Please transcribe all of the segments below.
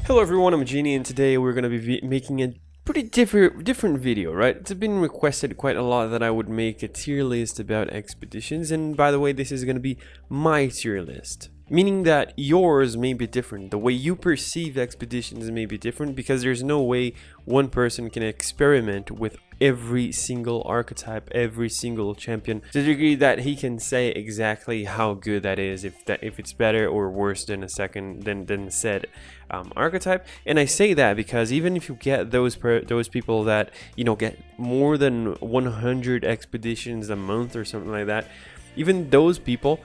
Hello everyone, I'm Genie, and today we're going to be making a pretty different video, right? It's been requested quite a lot that I would make a tier list about expeditions, and by the way, this is going to be my tier list. Meaning that yours may be different. The way you perceive expeditions may be different because there's no way one person can experiment with every single archetype, every single champion, to the degree that he can say exactly how good that is, if it's better or worse than than said archetype. And I say that because even if you get those people that get more than 100 expeditions a month or something like that, even those people,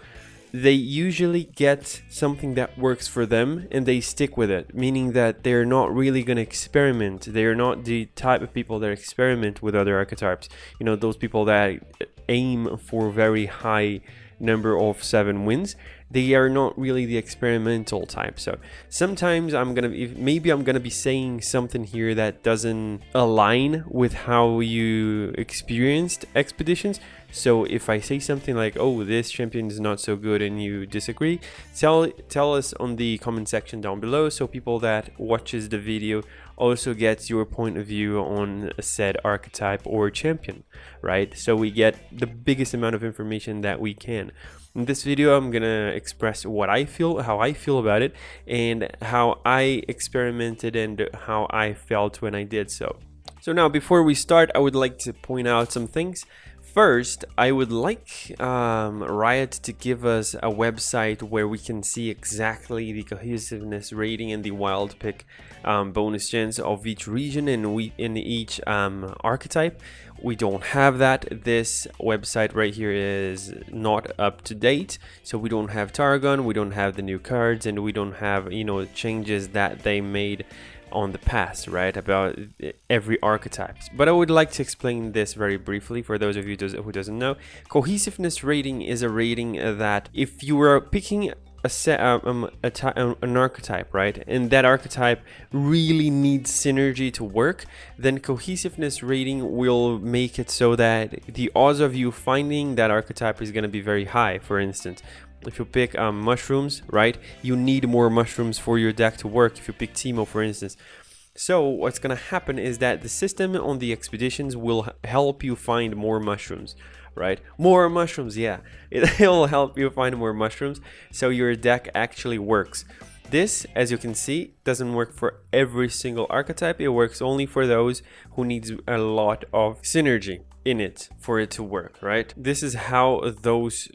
they usually get something that works for them and they stick with it, meaning that they're not really going to experiment. They're not the type of people that experiment with other archetypes. Those people that aim for very high number of 7 wins, they are not really the experimental type. So sometimes maybe I'm gonna be saying something here that doesn't align with how you experienced expeditions. So if I say something like, oh, this champion is not so good, and you disagree, tell us on the comment section down below, so people that watches the video also gets your point of view on a said archetype or champion, right? So we get the biggest amount of information that we can. In this video, I'm gonna express what I feel, how I feel about it, and how I experimented and how I felt when I did so. So now, before we start, I would like to point out some things. First, I would like Riot to give us a website where we can see exactly the cohesiveness rating and the wild pick bonus chance of each region and in each archetype. We don't have that. This website right here is not up to date, so we don't have Targon, we don't have the new cards, and we don't have changes that they made on the past, right, about every archetype. But I would like to explain this very briefly for those of you who doesn't know. Cohesiveness rating is a rating that if you are picking an archetype, right, and that archetype really needs synergy to work, then cohesiveness rating will make it so that the odds of you finding that archetype is going to be very high. For instance, if you pick mushrooms, right, you need more mushrooms for your deck to work. If you pick Teemo, for instance. So what's going to happen is that the system on the expeditions will help you find more mushrooms, right? More mushrooms, yeah. It'll help you find more mushrooms, so your deck actually works. This, as you can see, doesn't work for every single archetype. It works only for those who needs a lot of synergy in it for it to work, right? This is how these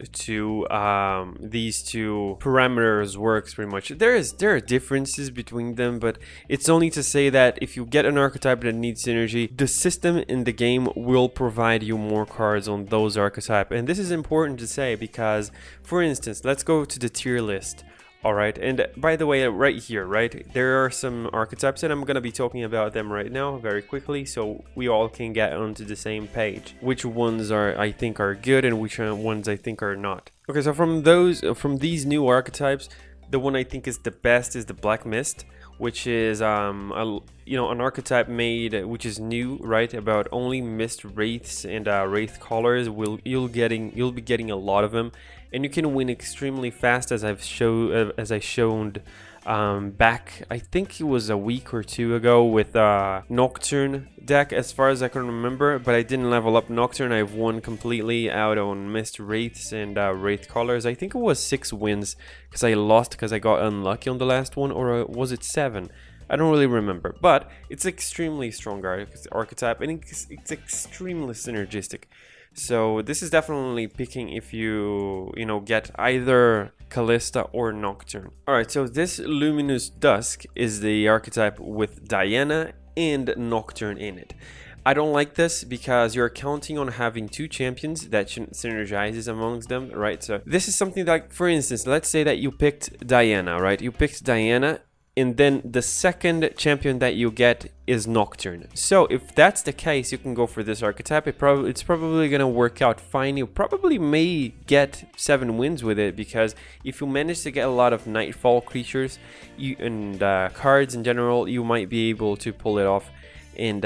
two parameters works pretty much. There are differences between them, but it's only to say that if you get an archetype that needs synergy, the system in the game will provide you more cards on those archetypes. And this is important to say because, for instance, let's go to the tier list. Alright, and by the way, right here, right, there are some archetypes, and I'm gonna be talking about them right now very quickly, so we all can get onto the same page. Which ones I think are good and which ones I think are not. Okay, so from these new archetypes, the one I think is the best is the Black Mist, which is an archetype made which is new, right, about only mist wraiths and wraith callers. You'll be getting a lot of them, and you can win extremely fast, as I shown back, I think it was a week or two ago, with Nocturne deck, as far as I can remember. But I didn't level up Nocturne. I've won completely out on mist wraiths and wraith callers. I think it was 6 wins because I lost because I got unlucky on the last one, or was it 7? I don't really remember, but it's extremely strong archetype, and it's extremely synergistic. So this is definitely picking if you get either Callista or Nocturne. Alright, so this Luminous Dusk is the archetype with Diana and Nocturne in it. I don't like this because you're counting on having 2 champions that synergizes amongst them, right? So this is something like, for instance, let's say that you picked Diana, right? You picked Diana, and then the second champion that you get is Nocturne. So if that's the case, you can go for this archetype. It's probably gonna work out fine. You probably may get 7 wins with it, because if you manage to get a lot of Nightfall creatures and cards in general, you might be able to pull it off and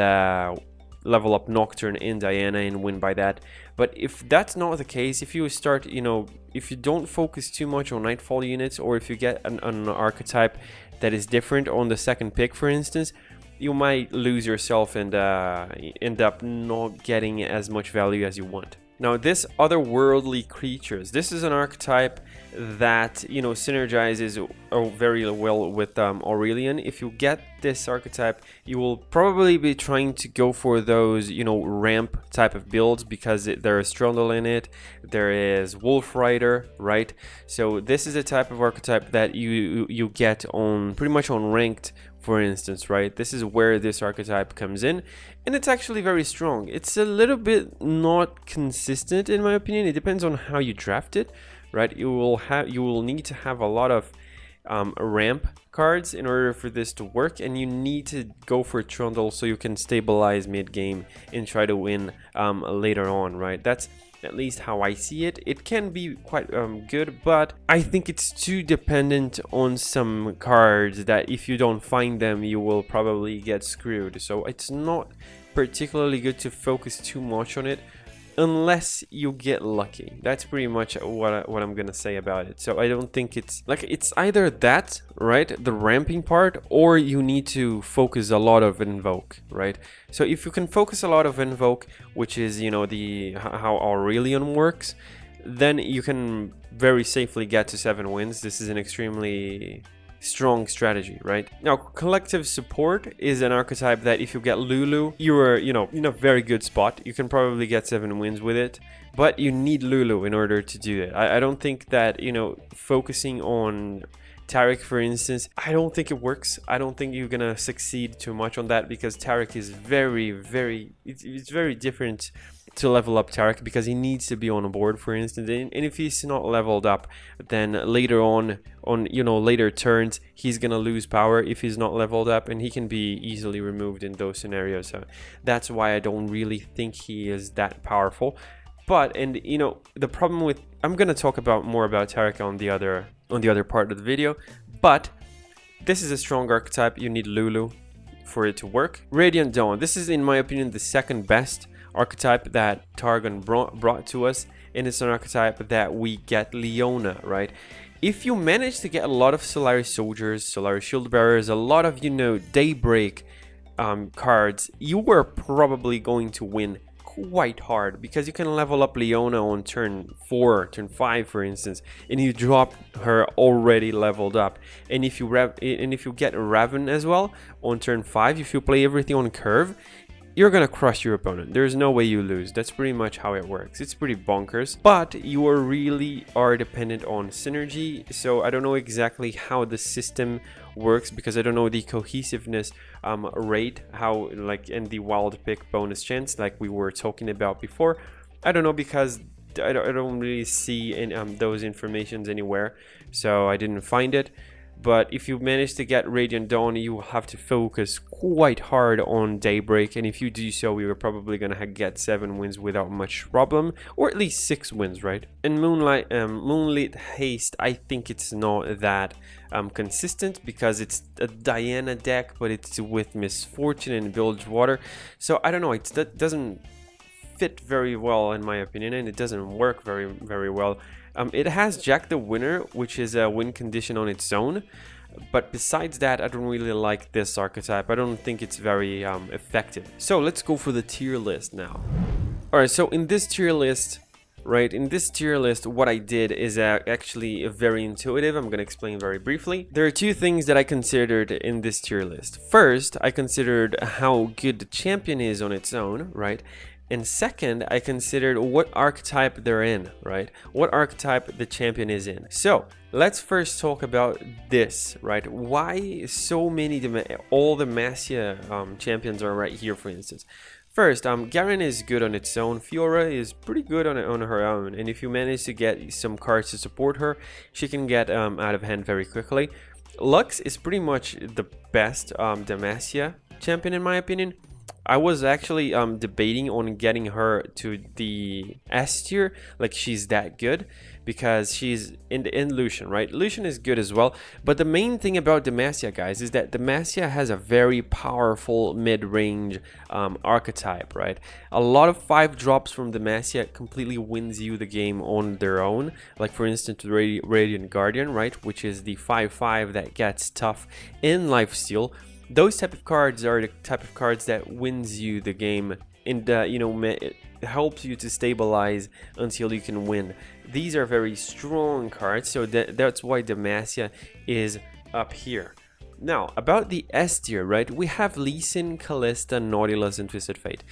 level up Nocturne and Diana and win by that. But if that's not the case, if you start, you know, if you don't focus too much on Nightfall units, or if you get an archetype that is different on the second pick, for instance, you might lose yourself and end up not getting as much value as you want. Now, this otherworldly creatures, this is an archetype that, you know, synergizes very well with Aurelion. If you get this archetype, you will probably be trying to go for those, you know, ramp type of builds, because there is Trundle in it, there is Wolf Rider, right? So this is a type of archetype that you get on pretty much on ranked, for instance, right? This is where this archetype comes in, and it's actually very strong. It's a little bit not consistent in my opinion. It depends on how you draft it, right? You will need to have a lot of ramp cards in order for this to work, and you need to go for Trundle so you can stabilize mid game and try to win later on, right? That's at least how I see it. It can be quite good, but I think it's too dependent on some cards that if you don't find them, you will probably get screwed. So it's not particularly good to focus too much on it unless you get lucky. That's pretty much what I'm gonna say about it. So I don't think it's like, it's either that, right, the ramping part, or you need to focus a lot of Invoke, right? So if you can focus a lot of Invoke, which is, you know, how Aurelion works, then you can very safely get to 7 wins. This is an extremely strong strategy, right? Now, collective support is an archetype that if you get Lulu, you are, you know, in a very good spot. You can probably get 7 wins with it, but you need Lulu in order to do it. I don't think that, you know, focusing on Taric, for instance, I don't think it works. I don't think you're gonna succeed too much on that, because Taric is it's very different to level up Taric, because he needs to be on a board, for instance, and if he's not leveled up, then later on you know, later turns, he's gonna lose power if he's not leveled up, and he can be easily removed in those scenarios. So that's why I don't really think he is that powerful. But, and you know, the problem with, I'm gonna talk more about Taric on the other part of the video, but this is a strong archetype. You need Lulu for it to work. Radiant Dawn, this is in my opinion the second best archetype that Targon brought to us, and it's an archetype that we get Leona, right? If you manage to get a lot of Solaris Soldiers, Solaris Shield Bearers, a lot of, you know, Daybreak cards, you were probably going to win quite hard, because you can level up Leona on turn 4, turn 5, for instance, and you drop her already leveled up. And if you get Raven as well on turn 5, if you play everything on curve, you're gonna crush your opponent. There's no way you lose. That's pretty much how it works. It's pretty bonkers, but you really are dependent on synergy. So I don't know exactly how the system works, because I don't know the cohesiveness rate, how, like, and the wild pick bonus chance like we were talking about before. I don't know, because I don't really see those informations anywhere, so I didn't find it. But if you manage to get Radiant Dawn, you will have to focus quite hard on Daybreak, and if you do so, you're probably gonna get 7 wins without much problem, or at least 6 wins, right? And Moonlit Haste, I think it's not that consistent, because it's a Diana deck, but it's with Misfortune and Bilgewater, so I don't know, that doesn't fit very well in my opinion, and it doesn't work very well. It has Jack the Winner, which is a win condition on its own, but besides that, I don't really like this archetype. I don't think it's very effective. So let's go for the tier list now. Alright, so in this tier list, what I did is actually very intuitive. I'm going to explain very briefly. There are 2 things that I considered in this tier list. First, I considered how good the champion is on its own, right? And second, I considered what archetype they're in, right? What archetype the champion is in. So let's first talk about this, right? Why so many, all the Demacia champions are right here, for instance. First, Garen is good on its own. Fiora is pretty good on her own. And if you manage to get some cards to support her, she can get out of hand very quickly. Lux is pretty much the best Demacia champion in my opinion. I was actually debating on getting her to the S tier, like she's that good, because she's in Lucian, right? Lucian is good as well, but the main thing about Demacia, guys, is that Demacia has a very powerful mid-range archetype, right? A lot of 5 drops from Demacia completely wins you the game on their own, like for instance Radiant Guardian, right, which is the 5/5 that gets tough in lifesteal. Those type of cards are the type of cards that wins you the game, and you know, it helps you to stabilize until you can win. These are very strong cards, so that's why Demacia is up here. Now, about the S tier, right, we have Lee Sin, Kalista, Nautilus, and Twisted Fate.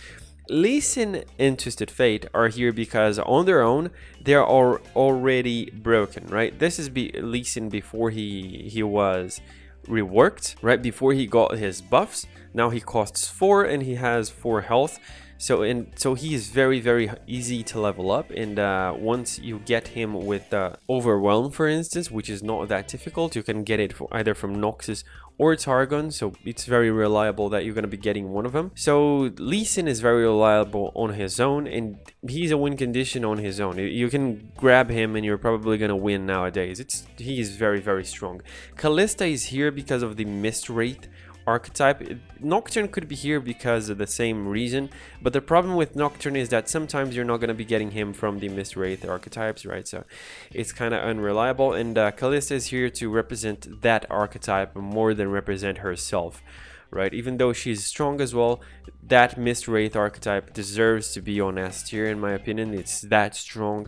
Lee Sin and Twisted Fate are here because on their own they are already broken, right? This is Lee Sin before he was reworked, right? Before he got his buffs. Now he costs 4 and he has 4 health. So he is very easy to level up, and once you get him with Overwhelm, for instance, which is not that difficult, you can get it either from Noxus or Targon, so it's very reliable that you're going to be getting one of them. So Lee Sin is very reliable on his own, and he's a win condition on his own. You can grab him and you're probably going to win nowadays. He is very strong. Kalista is here because of the Mist Wraith archetype. Nocturne could be here because of the same reason, but the problem with Nocturne is that sometimes you're not going to be getting him from the Mist Wraith archetypes, right? So it's kind of unreliable, and Kalista is here to represent that archetype more than represent herself, right? Even though she's strong as well, that Mist Wraith archetype deserves to be on S tier, in my opinion. It's that strong.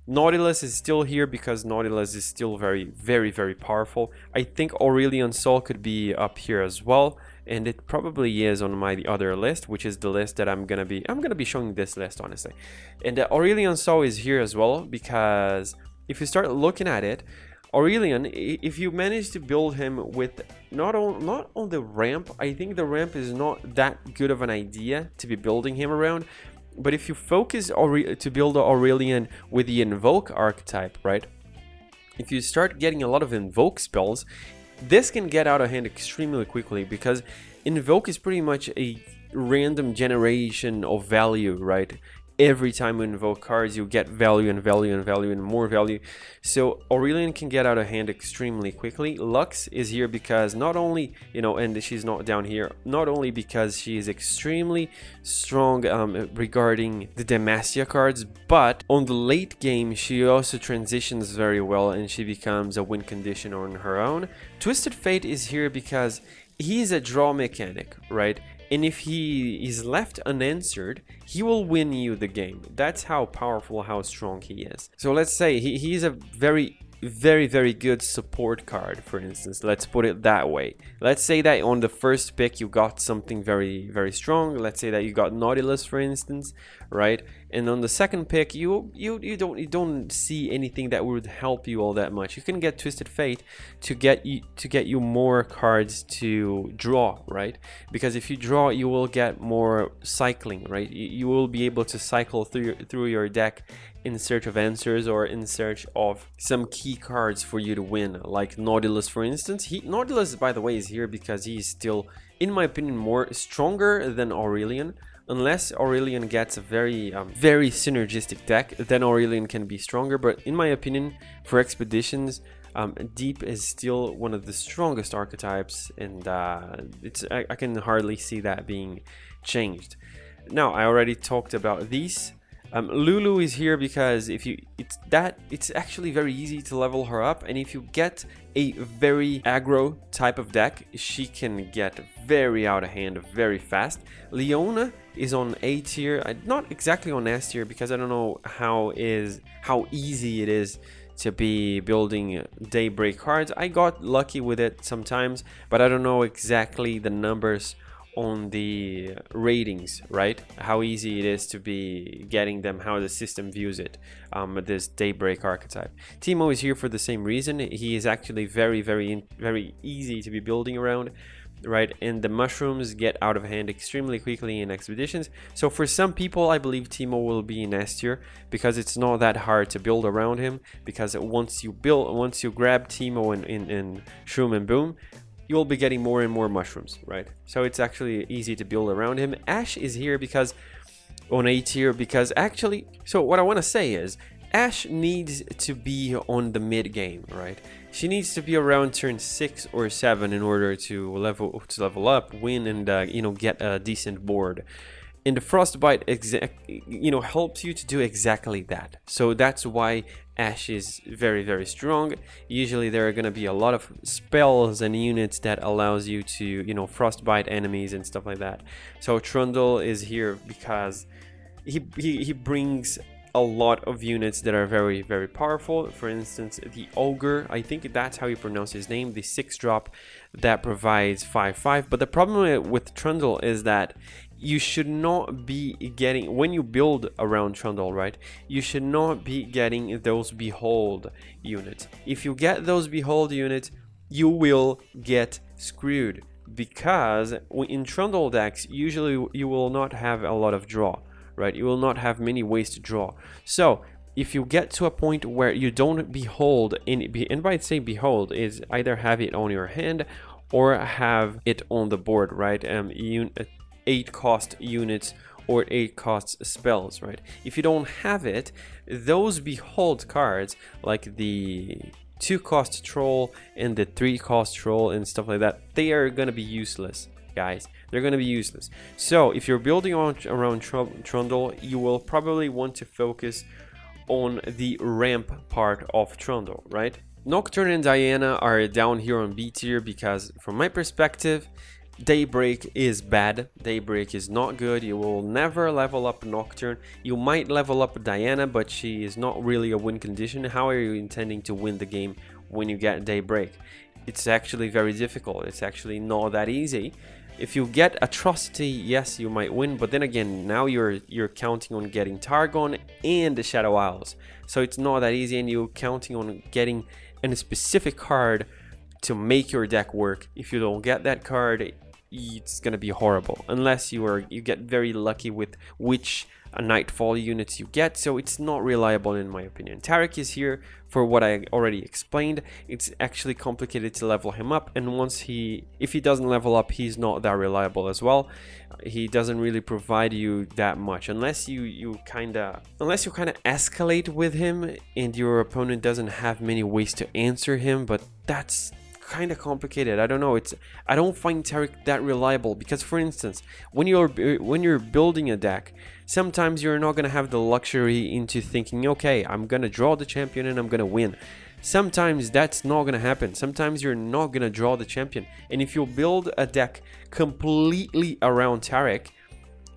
Nautilus is still here because Nautilus is still very powerful. I think Aurelion Sol could be up here as well, and it probably is on my other list, which is the list that I'm gonna be showing this list, honestly. And Aurelion Sol is here as well because if you start looking at it, Aurelion, if you manage to build him with not on the ramp, I think the ramp is not that good of an idea to be building him around. But if you focus to build Aurelion with the Invoke archetype, right? If you start getting a lot of Invoke spells, this can get out of hand extremely quickly, because Invoke is pretty much a random generation of value, right? Every time you invoke cards, you get value and value and value and more value. So Aurelion can get out of hand extremely quickly. Lux is here because not only, you know, and she's not down here, not only because she is extremely strong regarding the Demacia cards, but on the late game, she also transitions very well and she becomes a win condition on her own. Twisted Fate is here because he's a draw mechanic, right? And if he is left unanswered, he will win you the game. That's how powerful, how strong he is. So let's say he's a very good support card, for instance. Let's put it that way. Let's say that on the first pick you got something very strong. Let's say that you got Nautilus, for instance, right? And on the second pick you don't see anything that would help you all that much. You can get Twisted Fate to get you more cards to draw, right? Because if you draw, you will get more cycling, right? You will be able to cycle through your deck in search of answers or in search of some key cards for you to win, like Nautilus, for instance. Nautilus, by the way, is here because he's still, in my opinion, more stronger than Aurelion. Unless Aurelion gets a very synergistic deck, then Aurelion can be stronger. But in my opinion, for expeditions, Deep is still one of the strongest archetypes, and I can hardly see that being changed. Now, I already talked about these. Lulu is here because it's actually very easy to level her up, and if you get a very aggro type of deck, she can get very out of hand very fast. Leona is on A tier, not exactly on S tier, because I don't know how easy it is to be building Daybreak cards. I got lucky with it sometimes, but I don't know exactly the numbers on the ratings, right? How easy it is to be getting them, how the system views it, this Daybreak archetype. Teemo is here for the same reason. He is actually very easy to be building around, right? And the mushrooms get out of hand extremely quickly in expeditions. So for some people, I believe Teemo will be in S tier because it's not that hard to build around him, because once you grab Teemo in Shroom and Boom, you'll be getting more and more mushrooms, right? So it's actually easy to build around him. Ashe is here because on A tier, because actually, so what I want to say is Ashe needs to be on the mid game, right? She needs to be around turn 6 or 7 in order to level up, win, and get a decent board. And the Frostbite helps you to do exactly that. So that's why Ashe is very, very strong. Usually there are going to be a lot of spells and units that allows you to Frostbite enemies and stuff like that. So Trundle is here because he brings a lot of units that are very, very powerful. For instance, the Ogre, I think that's how you pronounce his name, the 6-drop that provides 5/5. But the problem with Trundle is that you should not be getting, when you build around Trundle, right, you should not be getting those Behold units. If you get those Behold units, you will get screwed, because in Trundle decks, usually you will not have a lot of draw, right? You will not have many ways to draw. So if you get to a point where you don't behold, and by saying behold is either have it on your hand or have it on the board, right? 8 cost units or 8 cost spells, right? If you don't have it, those behold cards like the 2 cost troll and the 3 cost troll and stuff like that, they are gonna be useless, guys. They're going to be useless. So if you're building around Trundle, you will probably want to focus on the ramp part of Trundle, right? Nocturne and Diana are down here on B tier because, from my perspective, Daybreak is bad. Daybreak is not good. You will never level up Nocturne. You might level up Diana, but she is not really a win condition. How are you intending to win the game when you get Daybreak? It's actually very difficult. It's actually not that easy. If you get Atrocity, yes, you might win, but then again, now you're counting on getting Targon and the Shadow Isles. So it's not that easy, and you're counting on getting a specific card to make your deck work. If you don't get that card, it's gonna be horrible, unless you get very lucky with which Nightfall units you get. So it's not reliable in my opinion. Taric is here for what I already explained. It's actually complicated to level him up, and if he doesn't level up, he's not that reliable as well. He doesn't really provide you that much unless you kind of escalate with him and your opponent doesn't have many ways to answer him, but that's kind of complicated. I don't know. I don't find Taric that reliable because, for instance, when you're building a deck, sometimes you're not gonna have the luxury into thinking, okay, I'm gonna draw the champion and I'm gonna win. Sometimes that's not gonna happen. Sometimes you're not gonna draw the champion, and if you build a deck completely around Taric,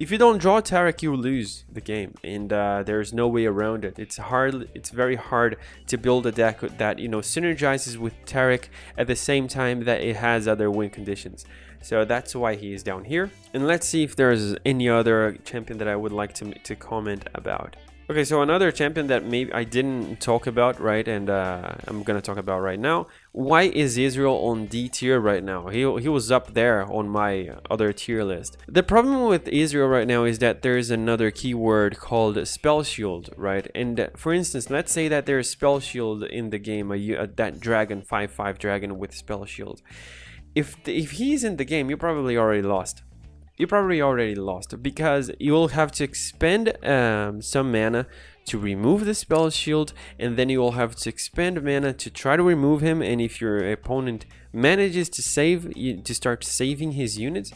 if you don't draw Taric, you lose the game, and there's no way around it. It's very hard to build a deck that synergizes with Taric at the same time that it has other win conditions. So that's why he is down here. And let's see if there's any other champion that I would like to comment about. Okay, so another champion that maybe I didn't talk about, right, and I'm gonna talk about right now. Why is Israel on D tier right now? He was up there on my other tier list. The problem with Israel right now is that there is another keyword called Spell Shield, right? And for instance, let's say that there's Spell Shield in the game, that dragon 5/5 dragon with Spell Shield. If he's in the game, you probably already lost. Because you will have to expend some mana to remove the spell shield, and then you will have to expend mana to try to remove him. And if your opponent manages to start saving his units,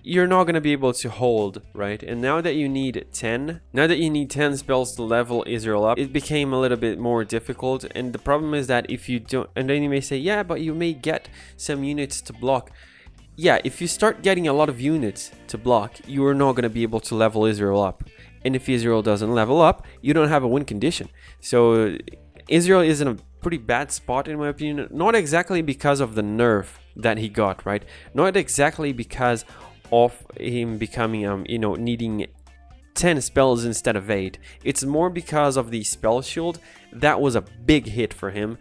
you're not going to be able to hold, right? And now that you need 10 spells to level Israel up, it became a little bit more difficult. And the problem is that if you don't, and then you may say, yeah, but you may get some units to block. Yeah, if you start getting a lot of units to block, you are not going to be able to level Israel up. And if Israel doesn't level up, you don't have a win condition. So Israel is in a pretty bad spot in my opinion. Not exactly because of the nerf that he got, right? Not exactly because of him becoming, needing 10 spells instead of 8. It's more because of the spell shield. That was a big hit for him,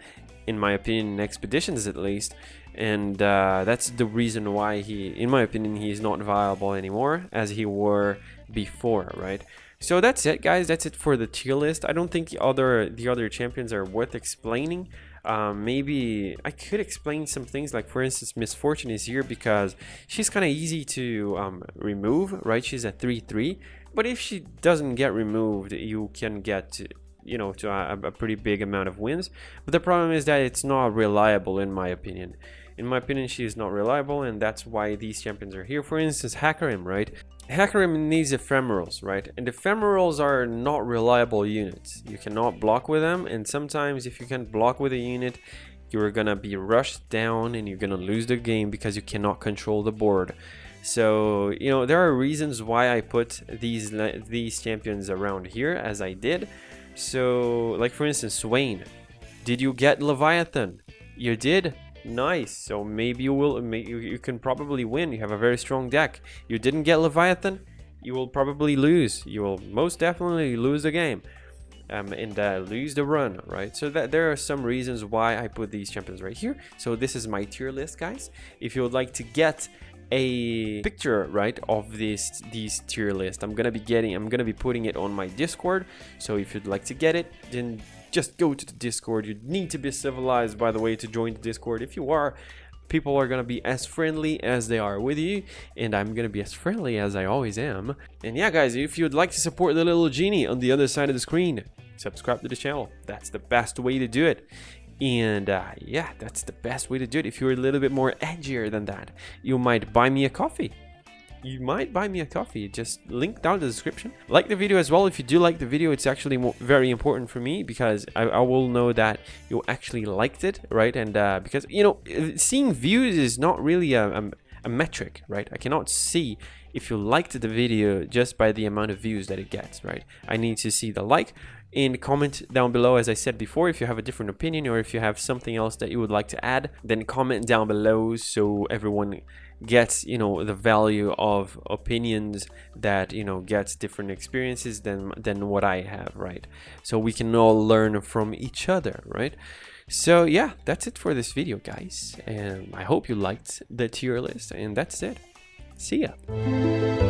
in my opinion, in expeditions at least. And that's the reason why in my opinion, he's not viable anymore as he were before, right? So that's it, guys. That's it for the tier list. I don't think the other champions are worth explaining. Maybe I could explain some things, like for instance, Misfortune is here because she's kind of easy to remove, right? She's at 3/3, but if she doesn't get removed, you can get you know, to a pretty big amount of wins. But the problem is that it's not reliable, in my opinion. In my opinion, she is not reliable, and that's why these champions are here. For instance, Hakarim, right? Hakarim needs ephemerals, right? And ephemerals are not reliable units. You cannot block with them, and sometimes if you can't block with a unit, you're gonna be rushed down and you're gonna lose the game because you cannot control the board. So, you know, there are reasons why I put these champions around here as I did. So, like for instance, Swain. Did you get Leviathan? You did? Nice. So maybe you can probably win. You have a very strong deck. You didn't get Leviathan, you will probably lose. You will most definitely lose the game. And lose the run, right? So that there are some reasons why I put these champions right here. So this is my tier list, guys. If you would like to get a picture, right, of these tier list, I'm gonna be putting it on my Discord. So if you'd like to get it, then just go to the Discord. You need to be civilized, by the way, to join the Discord. If you are, people are gonna be as friendly as they are with you, and I'm gonna be as friendly as I always am. And yeah, guys, if you'd like to support the little genie on the other side of the screen, subscribe to the channel. That's the best way to do it. And yeah, that's the best way to do it. If you're a little bit more edgier than that, you might buy me a coffee. Just link down in the description. Like the video as well. If you do like the video, it's actually very important for me, because I will know that you actually liked it, right? And because, you know, seeing views is not really a metric, right? I cannot see if you liked the video just by the amount of views that it gets, right? I need to see the like and comment down below. As I said before, if you have a different opinion or if you have something else that you would like to add, then comment down below so everyone gets, you know, the value of opinions that, you know, gets different experiences than what I have, right? So we can all learn from each other, right? So yeah, that's it for this video, guys, and I hope you liked the tier list, and that's it. See ya.